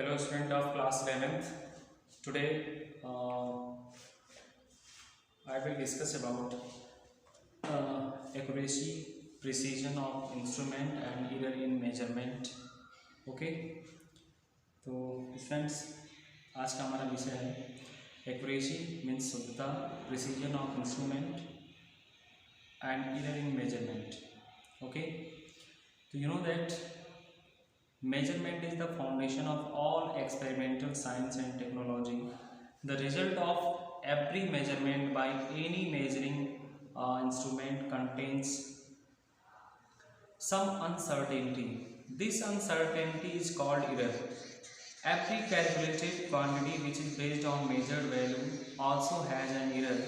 Hello, student of class 11th. Today, I will discuss about accuracy, precision of instrument and error in measurement. Okay, तो friends आज का हमारा विषय है accuracy means शुद्धता, precision of instrument and error in measurement. Okay, so you know that measurement is the foundation of all experimental science and technology. The result of every measurement by any measuring instrument contains some uncertainty. This uncertainty is called error. Every calculated quantity which is based on measured value also has an error.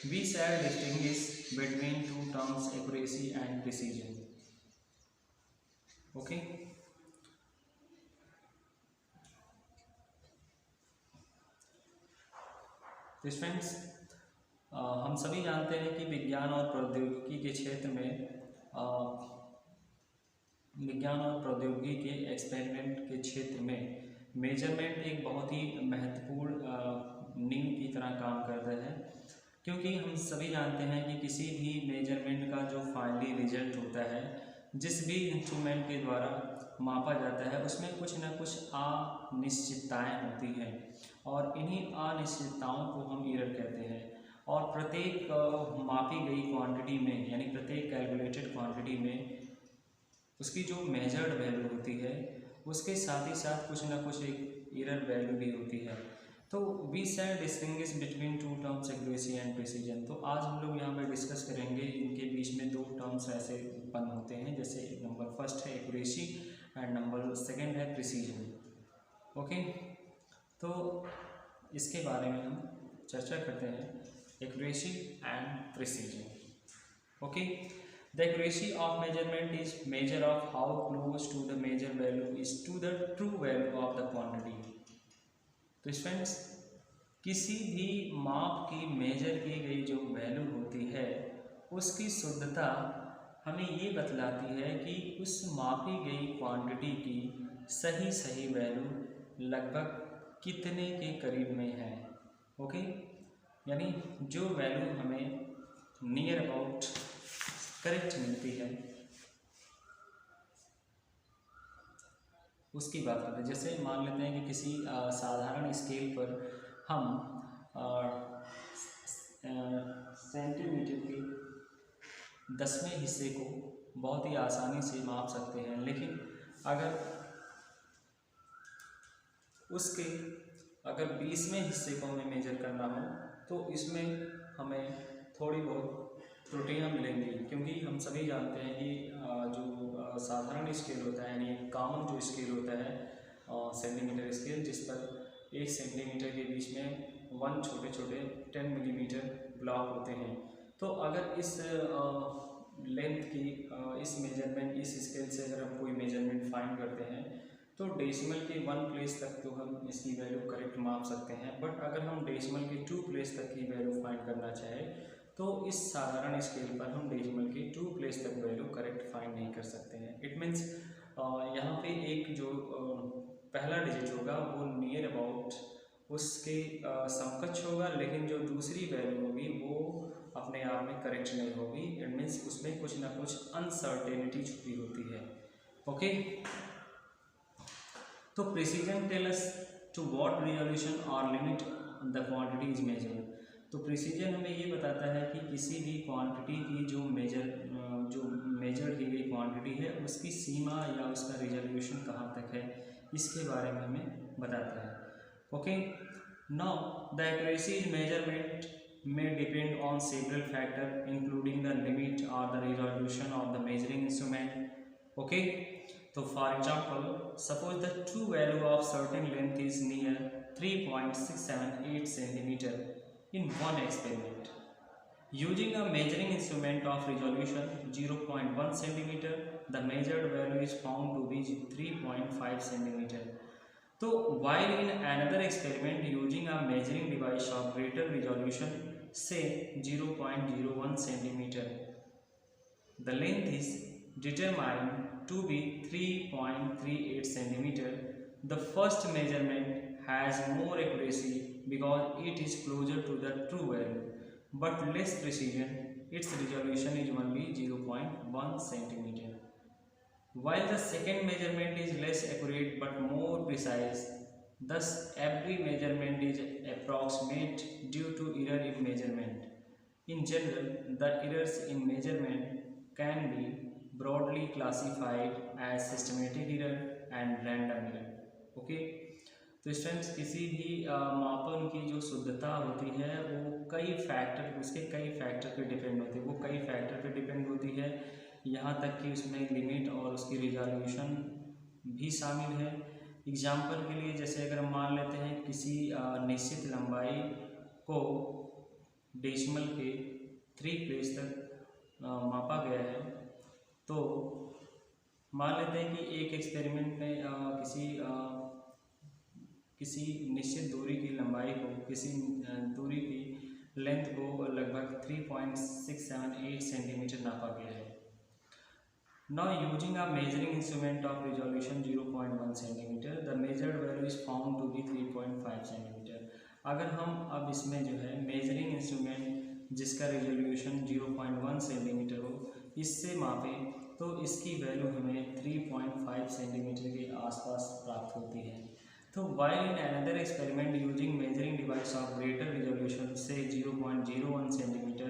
We shall distinguish between two terms, accuracy and precision. Okay. Friends हम सभी जानते हैं कि विज्ञान और प्रौद्योगिकी के क्षेत्र में विज्ञान और प्रौद्योगिकी के एक्सपेरिमेंट के क्षेत्र में मेजरमेंट एक बहुत ही महत्वपूर्ण नींव की तरह काम करता है, क्योंकि हम सभी जानते हैं कि किसी भी मेजरमेंट का जो फाइनली रिजल्ट होता है, जिस भी इंस्ट्रूमेंट के द्वारा मापा जाता है, उसमें कुछ न कुछ अनिश्चितताएं होती हैं और इन्हीं अनिश्चितताओं को हम एरर कहते हैं। और प्रत्येक मापी गई क्वांटिटी में यानी प्रत्येक कैलकुलेटेड क्वांटिटी में उसकी जो मेजर्ड वैल्यू होती है उसके साथ ही साथ कुछ ना कुछ एक एरर वैल्यू भी होती है। तो we shall distinguish between two terms, accuracy and precision. तो आज हम लोग यहाँ पर डिस्कस करेंगे इनके बीच में दो टर्म्स ऐसे उत्पन्न होते हैं, जैसे नंबर फर्स्ट है एक्यूरेसी एंड नंबर सेकेंड है प्रिसीजन। ओके, तो इसके बारे में हम चर्चा करते हैं, accuracy and precision. Okay, the accuracy of measurement is measure of how close to the measure value is to the true value of the quantity. तो फ्रेंड्स, किसी भी माप की मेजर की गई जो वैल्यू होती है उसकी शुद्धता हमें ये बतलाती है कि उस मापी गई क्वांटिटी की सही वैल्यू लगभग कितने के करीब में है। ओके, यानी जो वैल्यू हमें नियर अबाउट करेक्ट मिलती है उसकी बात करते हैं। जैसे मान लेते हैं कि किसी साधारण स्केल पर हम सेंटीमीटर के 10वें हिस्से को बहुत ही आसानी से माप सकते हैं, लेकिन अगर 20वें हिस्से को हमें मेजर करना हो तो इसमें हमें थोड़ी बहुत त्रुटियां मिलेंगी, क्योंकि हम सभी जानते हैं कि जो साधारण स्केल होता है यानी कॉमन जो स्केल होता है सेंटीमीटर स्केल, जिस पर 1 सेंटीमीटर के बीच में 1 छोटे 10 मिलीमीटर ब्लॉक होते हैं। तो अगर इस लेंथ की इस स्केल से अगर हम कोई मेजरमेंट फाइंड करते हैं तो डेसिमल के 1 प्लेस तक तो हम इसकी वैल्यू करेक्ट माप सकते हैं, बट अगर हम डेसिमल के 2 प्लेस तक की वैल्यू फाइंड करना चाहें तो इस साधारण स्केल पर हम डेसिमल के 2 प्लेस तक वैल्यू करेक्ट फाइंड नहीं कर सकते हैं। इट मीन्स यहाँ पे एक जो पहला डिजिट होगा वो नियर अबाउट उसके समकक्ष होगा, लेकिन जो दूसरी वैल्यू होगी वो अपने आप में करेक्ट नहीं होगी। इट मीन्स उसमें कुछ ना कुछ अनसर्टेनिटी छुपी होती है। ओके, तो precision tell us to what resolution और limit the quantity is measured. तो प्रिसीजन हमें ये बताता है कि किसी भी क्वांटिटी की जो मेजर की गई क्वांटिटी है उसकी सीमा या उसका रिजोल्यूशन कहाँ तक है, इसके बारे में हमें बताता है। Okay, now the accuracy in measurement may depend on several factors including the limit or the resolution of the measuring instrument. Okay, so for example, suppose the true value of certain length is near 3.678 centimeter in one experiment. Using a measuring instrument of resolution 0.1 centimeter, the measured value is found to be 3.5 centimeter. So while in another experiment using a measuring device of greater resolution, say 0.01 centimeter, the length is determined to be 3.38 centimeter. The first measurement has more accuracy because it is closer to the true value, but less precision. Its resolution is only 0.1 centimeter. While the second measurement is less accurate but more precise, thus every measurement is approximate due to error in measurement. In general, the errors in measurement can be broadly classified as systematic error and random error. Okay, तो students किसी भी मापन की जो शुद्धता होती है वो कई फैक्टर, उसके कई फैक्टर पे डिपेंड होती है, वो कई फैक्टर पे डिपेंड होती है, यहाँ तक कि उसमें लिमिट और उसकी रिजोल्यूशन भी शामिल है। एग्जाम्पल के लिए जैसे अगर हम मान लेते हैं किसी निश्चित लंबाई को डेसिमल के 3 प्लेस तक मापा गया है, तो मान लेते हैं कि एक एक्सपेरिमेंट में किसी निश्चित दूरी की लंबाई को, किसी दूरी की लेंथ को लगभग 3.678 सेंटीमीटर नापा गया है। Now using a measuring instrument of resolution 0.1 centimeter, the measured value is found to be 3.5 centimeter. अगर हम अब इसमें जो है मेजरिंग इंस्ट्रूमेंट जिसका रेजोल्यूशन 0.1 सेंटीमीटर हो, इससे मापें तो इसकी वैल्यू हमें 3.5 सेंटीमीटर के आसपास प्राप्त होती है। तो while in another experiment using measuring device of greater resolution say 0.01 centimeter,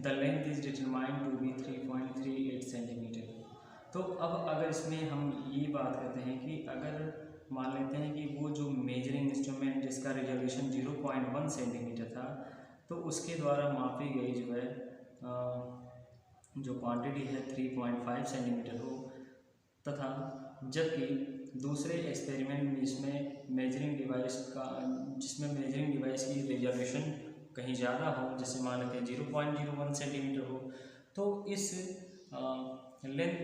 the length is determined to be 3.38 centimeter. तो अब अगर इसमें हम ये बात करते हैं कि अगर मान लेते हैं कि वो जो मेजरिंग इंस्ट्रूमेंट जिसका रेजोल्यूशन 0.1 सेंटीमीटर था, तो उसके द्वारा मापी गई जो है जो क्वांटिटी है 3.5 सेंटीमीटर हो, तथा जबकि दूसरे एक्सपेरिमेंट में जिसमें मेजरिंग डिवाइस की रेजोल्यूशन कहीं ज़्यादा हो, जैसे मान लेते हैं 0.01 सेंटीमीटर हो, तो इस लेंथ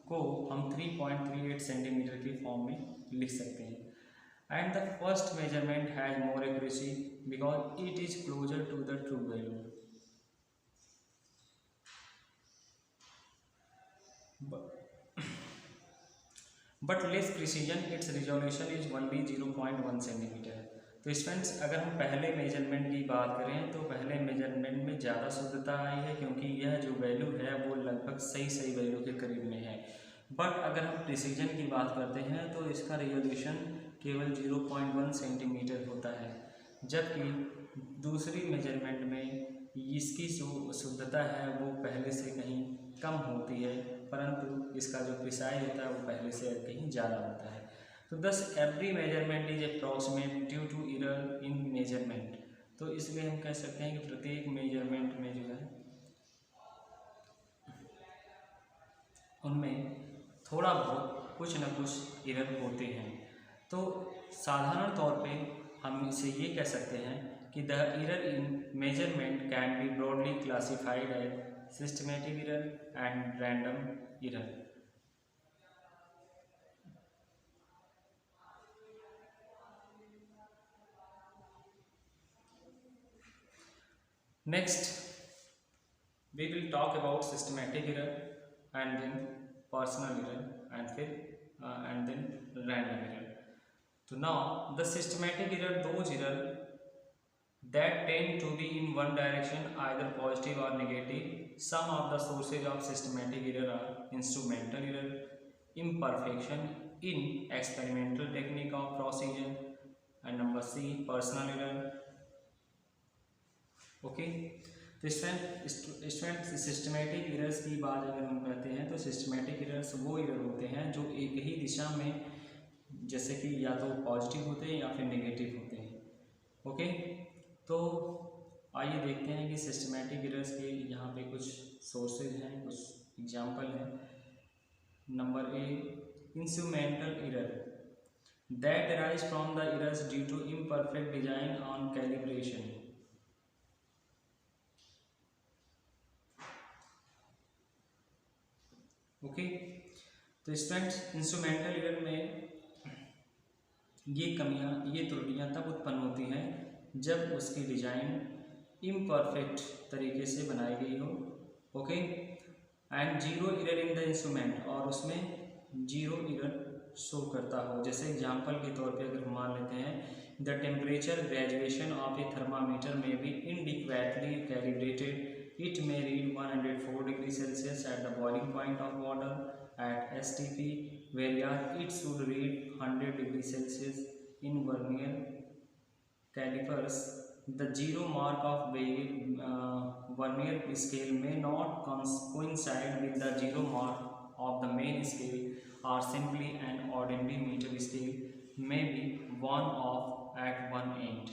को हम 3.38 सेंटीमीटर की फॉर्म में लिख सकते हैं। And the first measurement has more accuracy because it is closer to the true value, but less precision, its resolution is only 0.1 centimetre. तो स्टूडेंट्स अगर हम पहले मेजरमेंट की बात करें तो पहले मेजरमेंट में ज़्यादा शुद्धता आई है, क्योंकि यह जो वैल्यू है वो लगभग सही वैल्यू के करीब में है। बट अगर हम प्रिसीजन की बात करते हैं तो इसका रेजोल्यूशन केवल 0.1 सेंटीमीटर होता है, जबकि दूसरी मेजरमेंट में इसकी जो शुद्धता है वो पहले से कहीं कम होती है, परंतु इसका जो प्रिसाइज होता है वो पहले से कहीं ज़्यादा होता है। तो thus every measurement is approximate due to error in measurement. तो इसलिए हम कह सकते हैं कि प्रत्येक मेजरमेंट में जो है उनमें थोड़ा बहुत कुछ न कुछ एरर होते हैं। तो साधारण तौर पे हम इसे ये कह सकते हैं कि the error in measurement can be broadly classified as systematic error and random error. Next, we will talk about systematic error and then personal error and then random error. So now the systematic error, those error that tend to be in one direction, either positive or negative. Some of the sources of systematic error are instrumental error, imperfection in experimental technique of procedure, and number C, personal error. Okay, तो student systematic errors की बात अगर हम करते हैं तो systematic errors वो error होते हैं जो एक ही दिशा में, जैसे कि या तो पॉजिटिव होते हैं या फिर नेगेटिव होते हैं। ओके, तो आइए देखते हैं कि सिस्टमेटिक एरर्स के यहाँ पे कुछ सोर्सेज हैं, कुछ एग्जांपल हैं। Number A, instrumental error that arise from the errors due to imperfect design on calibration. Okay, तो स्टूडेंट्स इंस्ट्रूमेंटल एरर में ये कमियां, ये त्रुटियां तब उत्पन्न होती हैं जब उसकी डिजाइन इम्परफेक्ट तरीके से बनाई गई हो। Okay, and zero error in the instrument, और उसमें जीरो एरर शो करता हो। जैसे एग्जाम्पल के तौर पे अगर हम मान लेते हैं, the temperature graduation of a thermometer may be inadequately calibrated, it may read 104 degree Celsius at the boiling point of water at STP, whereas it should read 100 degree Celsius in vernier calipers. The zero mark of vernier scale may not coincide with the zero mark of the main scale, or simply an ordinary meter scale may be one off at one end.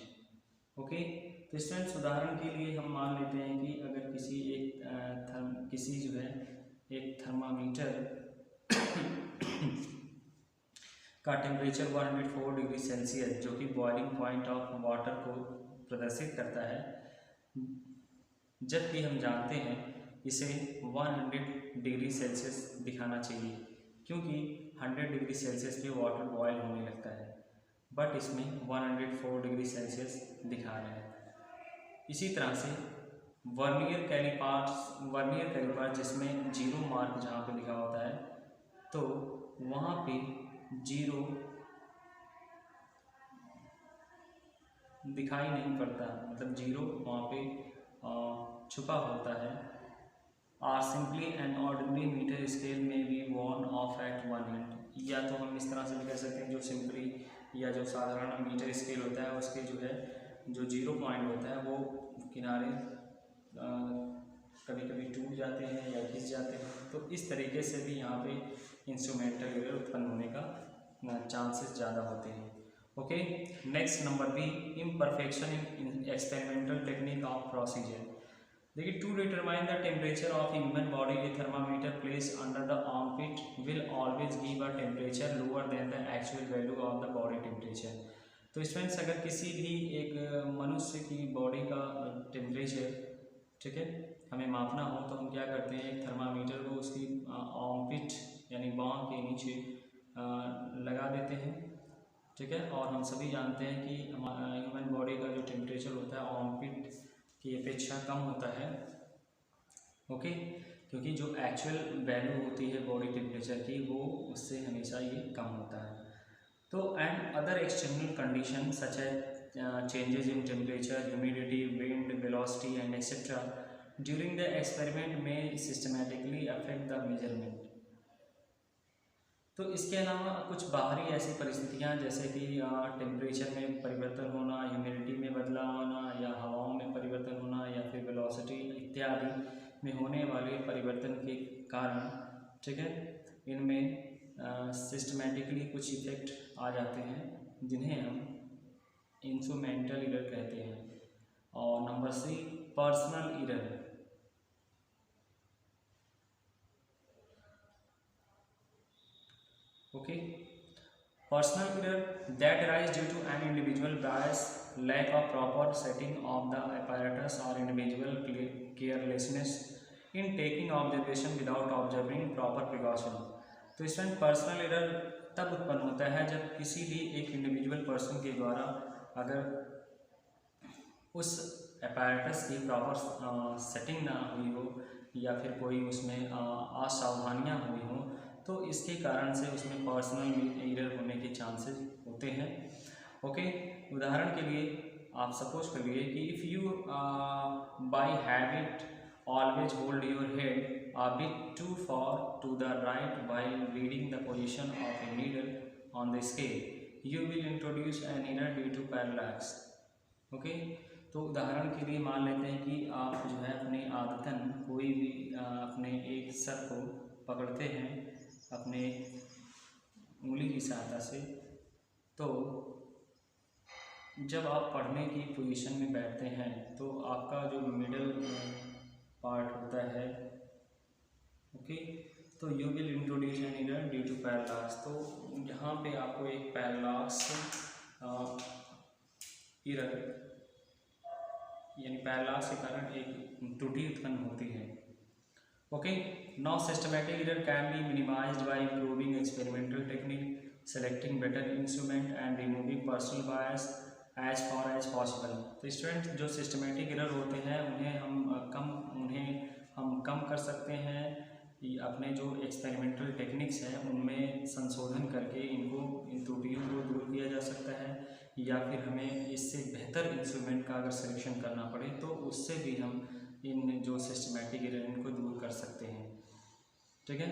Okay, तो students उदाहरण के लिए हम मान लेते हैं कि अगर किसी जो है एक थर्मामीटर का टेम्परेचर 104 डिग्री सेल्सियस जो कि बॉइलिंग पॉइंट ऑफ वाटर को प्रदर्शित करता है, जबकि हम जानते हैं इसे 100 डिग्री सेल्सियस दिखाना चाहिए, क्योंकि 100 डिग्री सेल्सियस पे वाटर बॉयल होने लगता है, बट इसमें 104 डिग्री सेल्सियस दिखा रहे हैं। इसी तरह से वर्नियर कैलिपर जिसमें जीरो मार्क जहाँ पे लिखा होता है, तो वहाँ पे जीरो दिखाई नहीं पड़ता, मतलब जीरो वहाँ पे छुपा होता है। Or simply an ordinary metre scale may be worn off at one end, या तो हम इस तरह से भी कह सकते हैं, जो सिंपली या जो साधारण मीटर स्केल होता है उसके जो है जो जीरो पॉइंट होता है वो किनारे कभी कभी टूट जाते हैं या घिस जाते हैं, तो इस तरीके से भी यहाँ पे इंस्ट्रूमेंटल एरर उत्पन्न होने का चांसेस ज़्यादा होते हैं। Okay, next number B, imperfection in experimental technique of procedure. देखिए, to determine the temperature of human body a thermometer place under the armpit will always give a temperature lower than the actual value of the body temperature. तो students, अगर किसी भी एक मनुष्य की body का temperature, ठीक है, हमें मापना हो तो हम क्या करते हैं, एक थर्मामीटर को उसकी आर्मपिट यानी बांह के नीचे लगा देते हैं, ठीक है। और हम सभी जानते हैं कि ह्यूमन बॉडी का जो टेम्परेचर होता है आर्मपिट की अपेक्षा कम होता है, ओके, क्योंकि जो एक्चुअल वैल्यू होती है बॉडी टेम्परेचर की वो उससे हमेशा ये कम होता है। तो and other external condition such as changes in temperature, humidity, wind, velocity and etcetera during the experiment में सिस्टमैटिकली अफेक्ट द मेजरमेंट। तो इसके अलावा कुछ बाहरी ऐसी परिस्थितियाँ जैसे कि टेम्परेचर में परिवर्तन होना, ह्यूमिडिटी में बदलाव होना, या हवाओं में परिवर्तन होना, या फिर वेलोसिटी इत्यादि में होने वाले परिवर्तन के कारण, ठीक है, इनमें सिस्टमैटिकली कुछ इफेक्ट आ जाते हैं जिन्हें हम इंस्ट्रूमेंटल एरर कहते हैं। और number C, personal error. Okay, personal error that arise due to an individual bias, lack of proper setting of the apparatus or individual carelessness in taking observation without observing proper precaution। तो इसमें personal error तब उत्पन्न होता है जब किसी भी एक इंडिविजुअल पर्सन के द्वारा अगर उस apparatus की प्रॉपर सेटिंग ना हुई हो या फिर कोई उसमें असावधानियाँ हुई हों, तो इसके कारण से उसमें पर्सनल एरर होने के चांसेस होते हैं। ओके, उदाहरण के लिए आप सपोज करिए कि if you by habit always hold your head a bit too far to the right while reading the position of a needle on the scale, you will introduce an error due to parallax। Okay, तो उदाहरण के लिए मान लेते हैं कि आप जो है अपने आदतन कोई भी अपने एक सर को पकड़ते हैं अपने उंगली की सहायता से, तो जब आप पढ़ने की पोजीशन में बैठते हैं तो आपका जो मिडल पार्ट होता है, ओके, तो you will introduce an error due to parallax. तो यहाँ पे आपको एक पैरालैक्स एरर यानी पैरालैक्स के कारण एक त्रुटि उत्पन्न होती है। Okay, now systematic error can be minimised by improving experimental technique, selecting better instrument and removing personal bias as far as possible. तो स्टूडेंट, जो सिस्टमैटिक एरर होते हैं उन्हें हम कम कर सकते हैं अपने जो एक्सपेरिमेंटल टेक्निक्स हैं उनमें संशोधन करके, या फिर हमें इससे बेहतर इंस्ट्रूमेंट का अगर सिलेक्शन करना पड़े तो उससे भी हम इन जो सिस्टमेटिक एरर इनको दूर कर सकते हैं। ठीक है,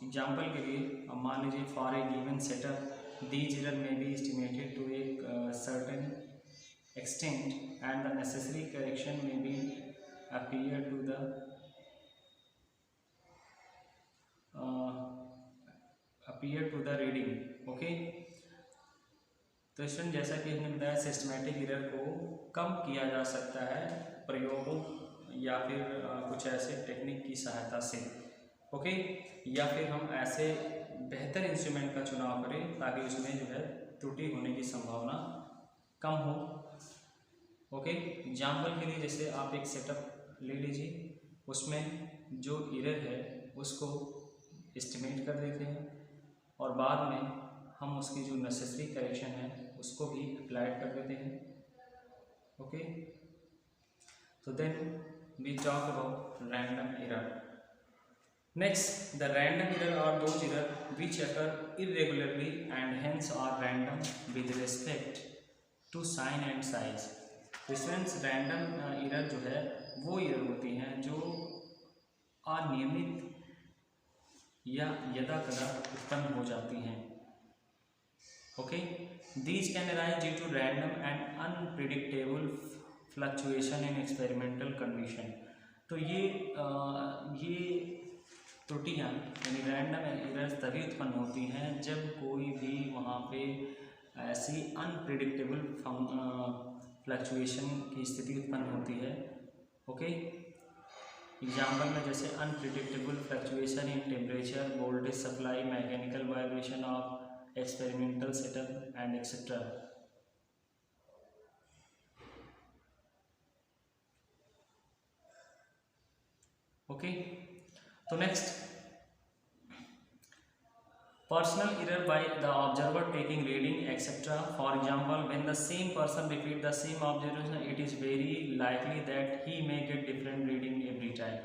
एग्जाम्पल के लिए मान लीजिए for a given setup these error may be estimated to a certain extent and the necessary correction may be appear to the reading. Okay, तो स्टूडेंट जैसा कि हमने बताया सिस्टमेटिक एरर को कम किया जा सकता है प्रयोगों या फिर कुछ ऐसे टेक्निक की सहायता से। ओके, या फिर हम ऐसे बेहतर इंस्ट्रूमेंट का चुनाव करें ताकि उसमें जो है त्रुटि होने की संभावना कम हो। ओके, एग्जाम्पल के लिए जैसे आप एक सेटअप ले लीजिए, उसमें जो एरर है उसको एस्टिमेट कर देते हैं और बाद में हम उसकी जो नेसेसरी करेक्शन है उसको भी अप्लाइड कर देते हैं। ओके, तो then we talk about random error. Next, the random error are those error which occur irregularly and hence are random with respect to sign and size. Students random error जो है वो error होती हैं जो अनियमित या यदा कदा उत्पन्न हो जाती हैं। Okay, these can arise due to random and unpredictable fluctuation in experimental condition. तो ये त्रुटियाँ यानी रैंडम एरर्स तभी उत्पन्न होती हैं जब कोई भी वहाँ पे ऐसी अनप्रिडिक्टेबल फ्लक्चुएशन की स्थिति उत्पन्न होती है। ओके, एग्जाम्पल में जैसे unpredictable fluctuation in temperature, voltage supply, mechanical vibration of experimental setup and etcetera. Okay, तो next, personal error by the observer taking reading etc. For example, when the same person repeat the same observation, it is very likely that he may get different reading every time.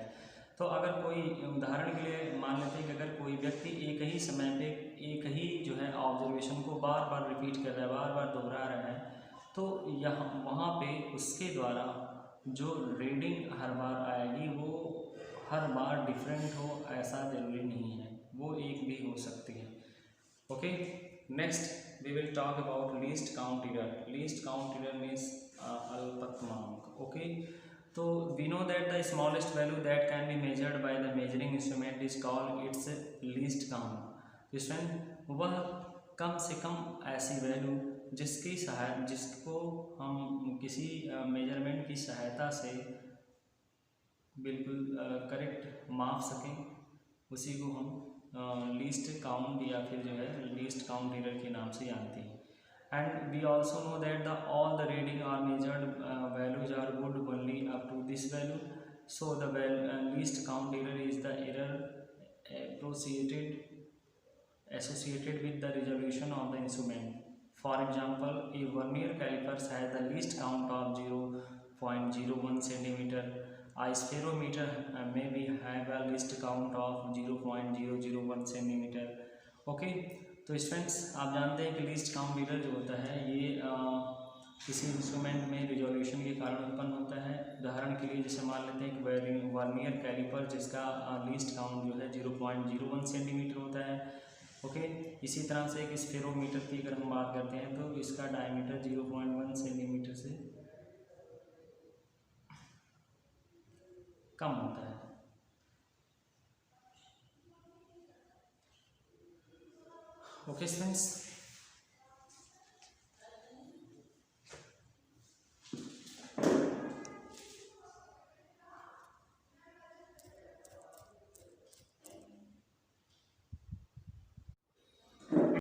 तो अगर कोई उदाहरण के लिए मान लेते हैं कि अगर कोई व्यक्ति एक ही समय पे एक ही जो है ऑब्जर्वेशन को बार बार रिपीट कर रहा है, बार बार दोहरा रहा है, तो यहाँ वहाँ पे उसके द्वारा जो रीडिंग हर बार आएगी वो हर बार डिफरेंट हो ऐसा ज़रूरी नहीं है, वो एक भी हो सकती है। Okay, next we will talk about least count error. Least count error means अल्पतमांक। ओके, तो we know that the smallest value that can be measured by the measuring instrument is called its least count. Student वह कम से कम ऐसी value जिसको हम किसी measurement की सहायता से बिल्कुल करेक्ट माप सकें, उसी को हम लीस्ट काउंट या फिर जो है लीस्ट काउंट एरर के नाम से जानते हैं। And we also know that the all the reading are measured values are good only up to this value, so the least count error is the error associated with the resolution of the instrument. For example, a vernier calipers has the least count of 0.01 centimeter. A spherometer may be have a least count of 0.001 centimeter. Okay, तो students आप जानते हैं कि least count error जो होता है ये किसी इंस्ट्रूमेंट में रिजोल्यूशन के कारण उत्पन्न होता है। उदाहरण के लिए जैसे मान लेते हैं कि वर्नियर कैलिपर जिसका लीस्ट काउंट जो है 0.01 सेंटीमीटर होता है। ओके, इसी तरह से एक स्फेरोमीटर की अगर हम बात करते हैं तो इसका डायमीटर 0.1 सेंटीमीटर से कम होता है। Okay students,